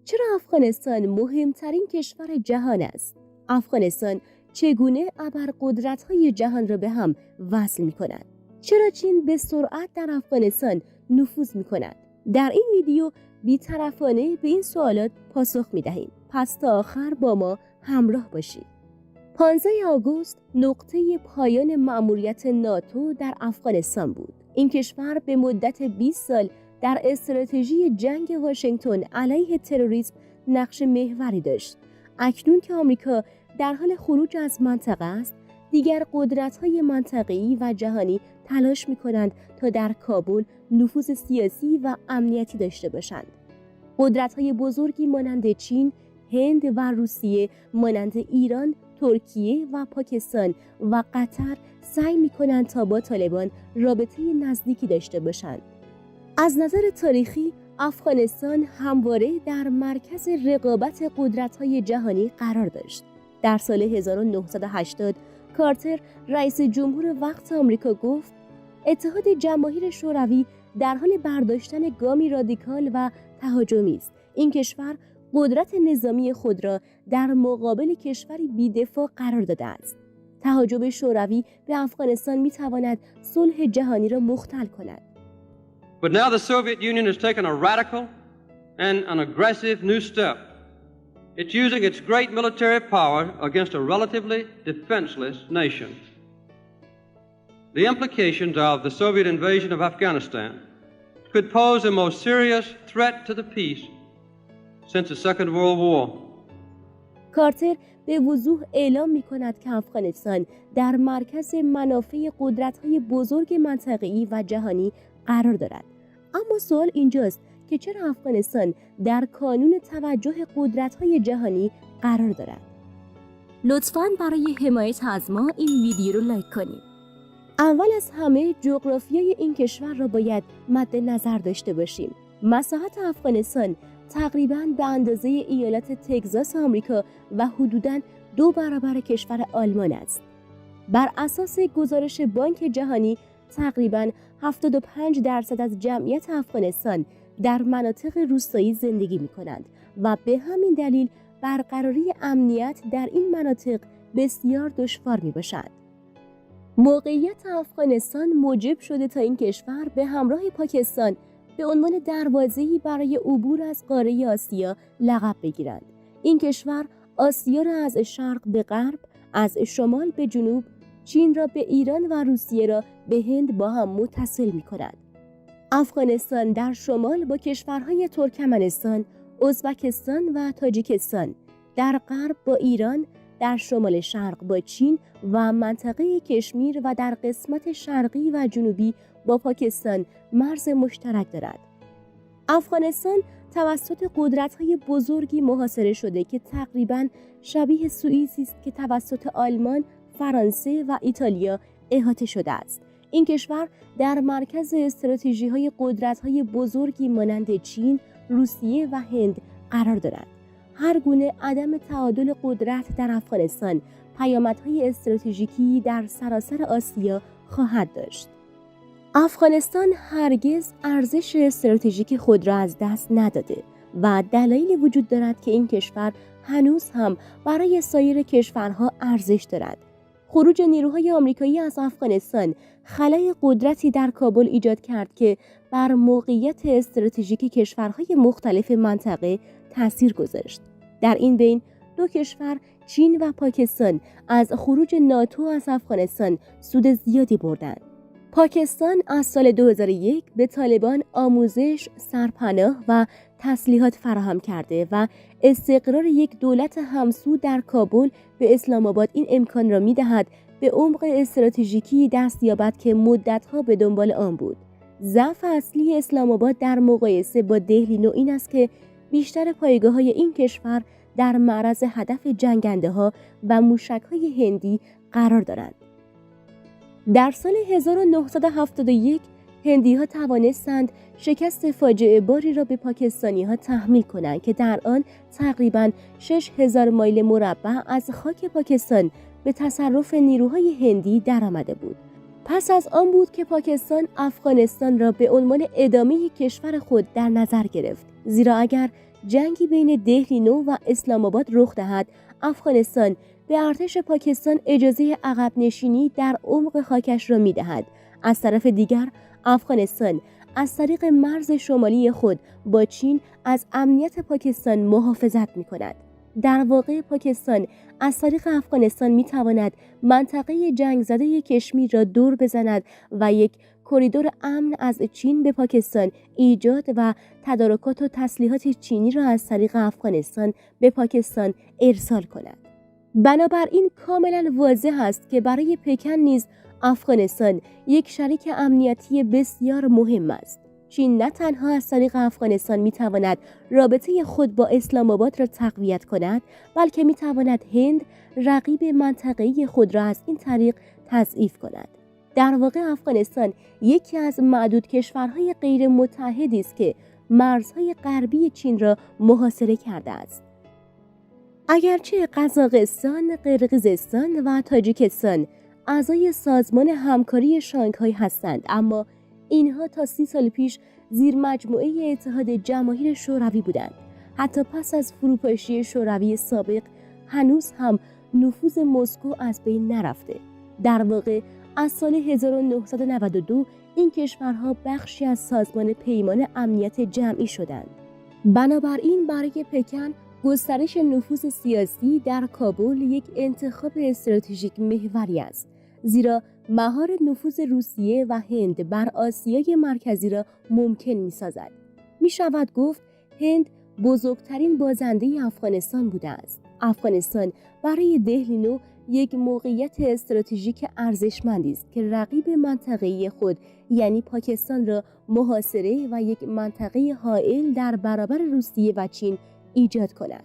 چرا افغانستان مهمترین کشور جهان است؟ افغانستان چگونه ابرقدرت‌های جهان را به هم وصل می‌کند؟ چرا چین به سرعت در افغانستان نفوذ می‌کند؟ در این ویدیو بی‌طرفانه به این سوالات پاسخ می‌دهیم. پس تا آخر با ما همراه باشید. 15 آگوست نقطه پایان مأموریت ناتو در افغانستان بود. این کشور به مدت 20 سال در استراتژی جنگ واشنگتن علیه تروریسم نقش محوری داشت. اکنون که آمریکا در حال خروج از منطقه است، دیگر قدرت‌های منطقه‌ای و جهانی تلاش می‌کنند تا در کابل نفوذ سیاسی و امنیتی داشته باشند. قدرت‌های بزرگی مانند چین، هند و روسیه، مانند ایران، ترکیه و پاکستان و قطر سعی می‌کنند تا با طالبان رابطه نزدیکی داشته باشند. از نظر تاریخی، افغانستان همواره در مرکز رقابت قدرت‌های جهانی قرار داشت. در سال 1980 کارتر رئیس جمهور وقت آمریکا گفت اتحاد جماهیر شوروی در حال برداشتن گامی رادیکال و تهاجمی است. این کشور قدرت نظامی خود را در مقابل کشوری بی‌دفاع قرار داده است. تهاجم شوروی به افغانستان می‌تواند صلح جهانی را مختل کند. But now the Soviet Union has taken a radical and an aggressive new step. It's using its great military power against a relatively defenseless nation. The implications of the Soviet invasion of Afghanistan could pose the most serious threat to the peace since the Second World War. کارتر به وضوح اعلام می‌کند که افغانستان در مرکز منافع قدرت‌های بزرگ منطقه‌ای و جهانی قرار دارد. اما سوال اینجاست که چرا افغانستان در کانون توجه قدرت‌های جهانی قرار دارد؟ لطفاً برای حمایت از ما این ویدیو رو لایک کنید. اول از همه جغرافیای این کشور را باید مد نظر داشته باشیم. مساحت افغانستان تقریباً به اندازه ایالت تگزاس آمریکا و حدوداً 2 برابر کشور آلمان است. بر اساس گزارش بانک جهانی تقریباً 75% از جمعیت افغانستان در مناطق روستایی زندگی می‌کنند و به همین دلیل برقراری امنیت در این مناطق بسیار دشوار می‌باشد. موقعیت افغانستان موجب شده تا این کشور به همراه پاکستان به عنوان دروازه‌ای برای عبور از قاره آسیا لقب بگیرند. این کشور آسیا را از شرق به غرب، از شمال به جنوب، چین را به ایران و روسیه را به هند با هم متصل می‌کند. افغانستان در شمال با کشورهای ترکمنستان، ازبکستان و تاجیکستان، در غرب با ایران، در شمال شرق با چین و منطقه کشمیر و در قسمت شرقی و جنوبی با پاکستان مرز مشترک دارد. افغانستان توسط قدرت‌های بزرگی محاصره شده که تقریباً شبیه سوئیسی است که توسط آلمان، فرانسه و ایتالیا احاطه شده است. این کشور در مرکز استراتژی‌های قدرت‌های بزرگی مانند چین، روسیه و هند قرار دارد. هر گونه عدم تعادل قدرت در افغانستان پیامدهای استراتژیکی در سراسر آسیا خواهد داشت. افغانستان هرگز ارزش استراتژیک خود را از دست نداده و دلایلی وجود دارد که این کشور هنوز هم برای سایر کشورها ارزش دارد. خروج نیروهای آمریکایی از افغانستان خلای قدرتی در کابل ایجاد کرد که بر موقعیت استراتژیک کشورهای مختلف منطقه تأثیر گذاشت. در این بین دو کشور چین و پاکستان از خروج ناتو از افغانستان سود زیادی بردند. پاکستان از سال 2001 به طالبان آموزش، سرپناه و تسلیحات فراهم کرده و استقرار یک دولت همسو در کابل به اسلام آباد این امکان را می‌دهد به عمق استراتژیکی دست یابد که مدت‌ها به دنبال آن بود. ضعف اصلی اسلام آباد در مقایسه با دهلی نوعین است که بیشتر پایگاه‌های این کشور در معرض هدف جنگنده‌ها و موشک‌های هندی قرار دارند. در سال 1971 هندی‌ها توانستند شکست فاجعه باری را به پاکستانی‌ها تحمیل کنند که در آن تقریباً 6000 مایل مربع از خاک پاکستان به تصرف نیروهای هندی درآمده بود. پس از آن بود که پاکستان افغانستان را به عنوان ادامه کشور خود در نظر گرفت، زیرا اگر جنگی بین دهلی-نو و اسلام آباد رخ دهد، افغانستان به ارتش پاکستان اجازه عقب نشینی در عمق خاکش را می‌دهد. از طرف دیگر افغانستان از طریق مرز شمالی خود با چین از امنیت پاکستان محافظت می‌کند. در واقع پاکستان از طریق افغانستان می‌تواند منطقه جنگ زده کشمیر را دور بزند و یک کریدور امن از چین به پاکستان ایجاد و تدارکات و تسلیحات چینی را از طریق افغانستان به پاکستان ارسال کند. بنابراین کاملا واضح است که برای پکن نیز افغانستان یک شریک امنیتی بسیار مهم است. چین نه تنها از طریق افغانستان میتواند رابطه خود با اسلام آباد را تقویت کند، بلکه میتواند هند رقیب منطقه‌ای خود را از این طریق تضعیف کند. در واقع افغانستان یکی از معدود کشورهای غیر متحدی است که مرزهای غربی چین را محاصره کرده است. اگرچه قزاقستان، قرقیزستان و تاجیکستان اعضای سازمان همکاری شانگهای هستند، اما اینها تا 30 سال پیش زیر مجموعه اتحاد جماهیر شوروی بودند. حتی پس از فروپاشی شوروی سابق هنوز هم نفوذ مسکو از بین نرفته. در واقع از سال 1992 این کشورها بخشی از سازمان پیمان امنیت جمعی شدند. بنابراین برای پکن گسترش نفوذ سیاسی در کابل یک انتخاب استراتژیک محوری است، زیرا مهار نفوذ روسیه و هند بر آسیای مرکزی را ممکن می‌سازد. می‌شود گفت هند بزرگترین بازنده افغانستان بوده است. افغانستان برای دهلی-نو یک موقعیت استراتژیک ارزشمندی است که رقیب منطقه‌ای خود یعنی پاکستان را محاصره و یک منطقه حائل در برابر روسیه و چین ایجاد کند.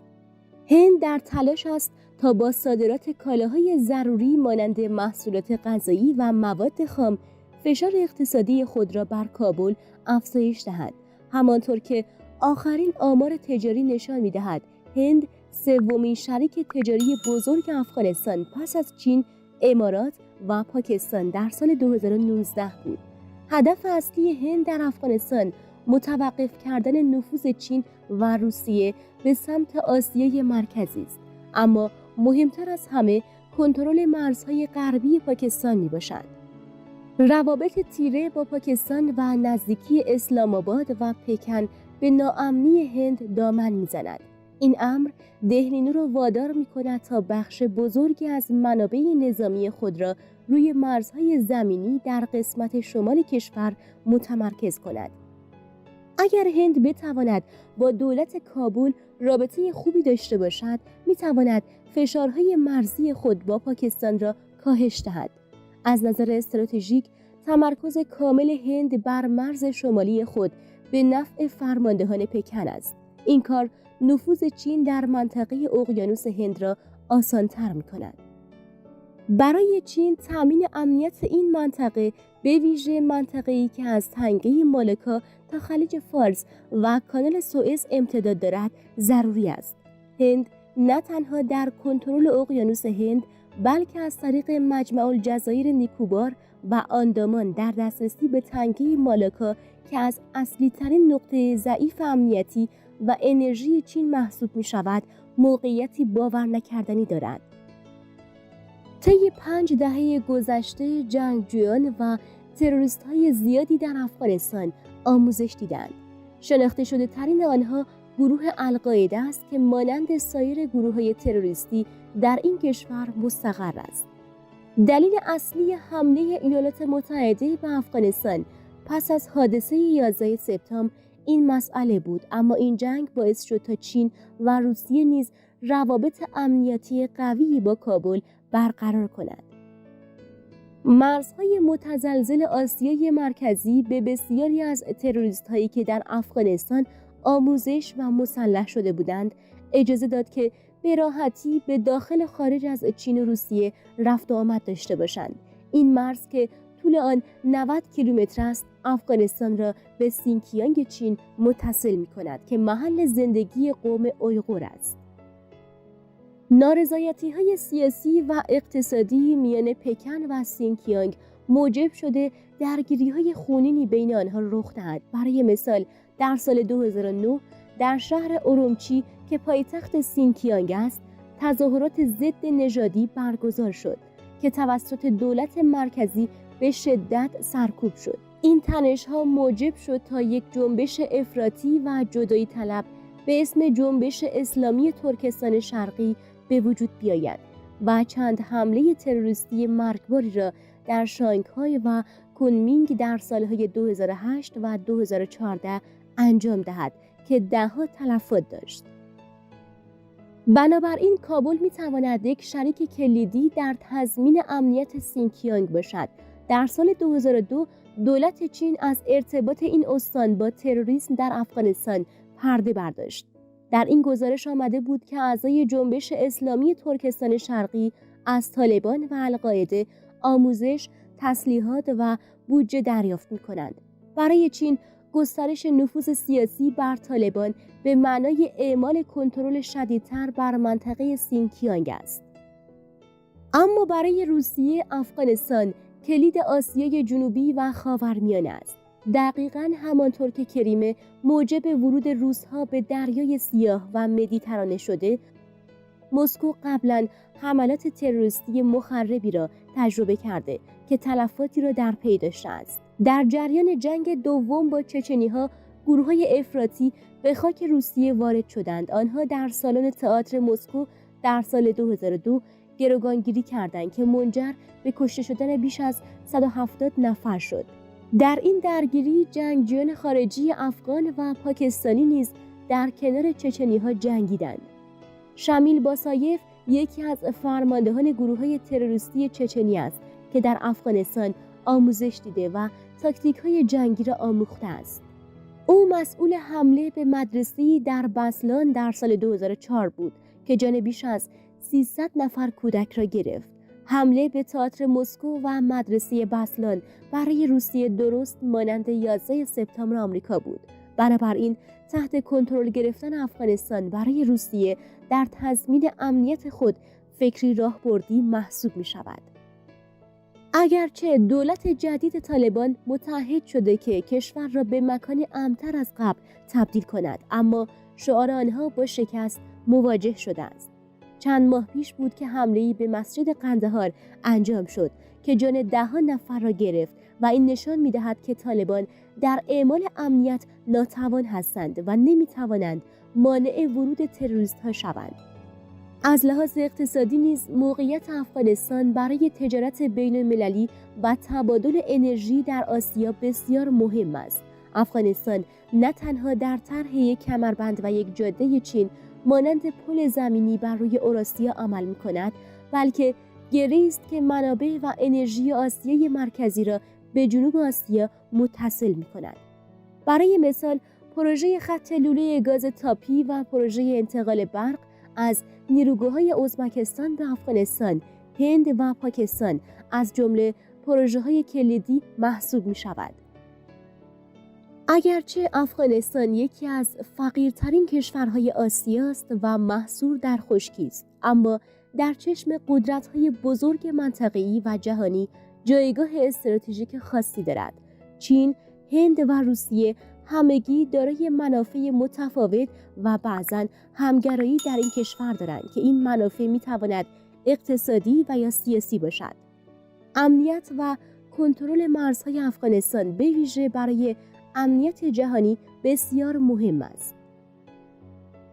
هند در تلاش است تا با صادرات کالاهای ضروری مانند محصولات غذایی و مواد خام فشار اقتصادی خود را بر کابل افزایش دهد. همانطور که آخرین آمار تجاری نشان می‌دهد هند سومین شریک تجاری بزرگ افغانستان پس از چین، امارات و پاکستان در سال 2019 بود. هدف اصلی هند در افغانستان متوقف کردن نفوذ چین و روسیه به سمت آسیای مرکزی است، اما مهمتر از همه کنترل مرزهای غربی پاکستان میباشد. روابط تیره با پاکستان و نزدیکی اسلام آباد و پکن به ناامنی هند دامن میزند. این امر دهلی-نو را وادار می‌کند تا بخش بزرگی از منابع نظامی خود را روی مرزهای زمینی در قسمت شمال کشور متمرکز کند. اگر هند بتواند با دولت کابل رابطه خوبی داشته باشد، می‌تواند فشارهای مرزی خود با پاکستان را کاهش دهد. از نظر استراتژیک، تمرکز کامل هند بر مرز شمالی خود به نفع فرماندهان پکن است. این کار نفوذ چین در منطقه اقیانوس هند را آسان‌تر می‌کند. برای چین تامین امنیت این منطقه، به ویژه منطقه‌ای که از تنگه مالکا تا خلیج فارس و کانال سوئز امتداد دارد، ضروری است. هند نه تنها در کنترل اقیانوس هند، بلکه از طریق مجمع الجزایر نیکوبار و آندامان در دسترسی به تنگه مالکا که از اصلی‌ترین نقطه ضعیف امنیتی و انرژی چین محسوب می شود، موقعیتی باور نکردنی دارد. طی 5 دهه گذشته جنگجویان و تروریست‌های زیادی در افغانستان آموزش دیدند. شناخته شده ترین آنها گروه القاعده است که مانند سایر گروه‌های تروریستی در این کشور مستقر است. دلیل اصلی حمله ایالات متحده به افغانستان پس از حادثه 11 سپتامبر این مسئله بود، اما این جنگ باعث شد تا چین و روسیه نیز روابط امنیتی قوی با کابل برقرار کنند. مرزهای متزلزل آسیای مرکزی به بسیاری از تروریست‌هایی که در افغانستان آموزش و مسلح شده بودند اجازه داد که به راحتی به داخل خارج از چین و روسیه رفت و آمد داشته باشند. این مرز که طول آن 90 کیلومتر است، افغانستان را به سینکیانگ چین متصل می‌کند که محل زندگی قوم اویغور است. نارضایتی‌های سیاسی و اقتصادی میان پکن و سینکیانگ موجب شده درگیری‌های خونینی بین آنها رخ دهد. برای مثال در سال 2009 در شهر اورومچی که پایتخت سینکیانگ است، تظاهرات ضد نژادی برگزار شد که توسط دولت مرکزی به شدت سرکوب شد. این تنش‌ها موجب شد تا یک جنبش افراطی و جدایی طلب به اسم جنبش اسلامی ترکستان شرقی به وجود بیاید و چند حمله تروریستی مرگباری را در شانگهای و کنمینگ در سالهای 2008 و 2014 انجام دهد که ده‌ها تلفات داشت. بنابراین کابل می‌تواند یک شریک کلیدی در تضمین امنیت سینکیانگ باشد. در سال 2002 دولت چین از ارتباط این استان با تروریسم در افغانستان پرده برداشت. در این گزارش آمده بود که اعضای جنبش اسلامی ترکستان شرقی از طالبان و القاعده آموزش، تسلیحات و بودجه دریافت می‌کنند. برای چین گسترش نفوذ سیاسی بر طالبان به معنای اعمال کنترل شدیدتر بر منطقه سینکیانگ است. اما برای روسیه افغانستان کلید آسیای جنوبی و خاورمیانه است. دقیقاً همانطور که کریمه موجب ورود روس‌ها به دریای سیاه و مدیترانه شده، مسکو قبلاً حملات تروریستی مخربی را تجربه کرده که تلفاتی را در پی داشته است. در جریان جنگ دوم با چچنی‌ها، گروه‌های افراطی به خاک روسیه وارد شدند. آنها در سالن تئاتر مسکو در سال 2002 گروگانگیری کردند که منجر به کشته شدن بیش از 170 نفر شد. در این درگیری جنگجویان خارجی افغان و پاکستانی نیز در کنار چچنی‌ها جنگیدند. شامیل باسایف یکی از فرماندهان گروه‌های تروریستی چچنی است که در افغانستان آموزش دیده و تاکتیک‌های جنگی را آموخته است. او مسئول حمله به مدرسه‌ای در بسلان در سال 2004 بود که جان بیش از 300 نفر کودک را گرفت. حمله به تئاتر مسکو و مدرسه بسلان برای روسیه درست مانند 11 سپتامبر آمریکا بود. بنابراین تحت کنترل گرفتن افغانستان برای روسیه در تضمین امنیت خود فکری راهبردی محسوب می شود. اگرچه دولت جدید طالبان متعهد شده که کشور را به مکانی امن‌تر از قبل تبدیل کند، اما شعار آنها با شکست مواجه شده است. چند ماه پیش بود که حمله‌ای به مسجد قندهار انجام شد که جان ده‌ها نفر را گرفت و این نشان می‌دهد که طالبان در اعمال امنیت ناتوان هستند و نمی‌توانند مانع ورود تروریست‌ها شوند. از لحاظ اقتصادی نیز موقعیت افغانستان برای تجارت بین‌المللی و تبادل انرژی در آسیا بسیار مهم است. افغانستان نه تنها در طرح یک کمربند و یک جاده چین مانند پل زمینی بر روی اوراسیا عمل می‌کند، بلکه گره‌ای است که منابع و انرژی آسیای مرکزی را به جنوب آسیا متصل می‌کند. برای مثال، پروژه خط لوله گاز تاپی و پروژه انتقال برق از نیروگاه‌های ازبکستان به افغانستان، هند و پاکستان از جمله پروژه‌های کلیدی محسوب می‌شود. اگرچه افغانستان یکی از فقیرترین کشورهای آسیا است و محصور در خشکی است، اما در چشم قدرت‌های بزرگ منطقه‌ای و جهانی جایگاه استراتژیک خاصی دارد. چین، هند و روسیه همگی دارای منافع متفاوت و بعضاً همگرایی در این کشور دارند که این منافع می‌تواند اقتصادی و یا سیاسی باشد. امنیت و کنترل مرزهای افغانستان به ویژه برای امنیت جهانی بسیار مهم است.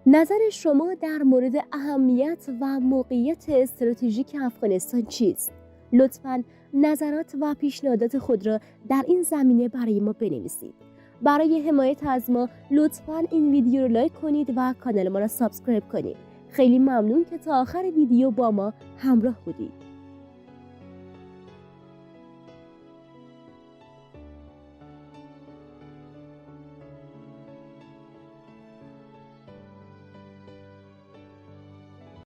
نظر شما در مورد اهمیت و موقعیت استراتژیک افغانستان چیست؟ لطفاً نظرات و پیشنهادات خود را در این زمینه برای ما بنویسید. برای حمایت از ما لطفاً این ویدیو رو لایک کنید و کانال ما را سابسکرایب کنید. خیلی ممنون که تا آخر ویدیو با ما همراه بودید.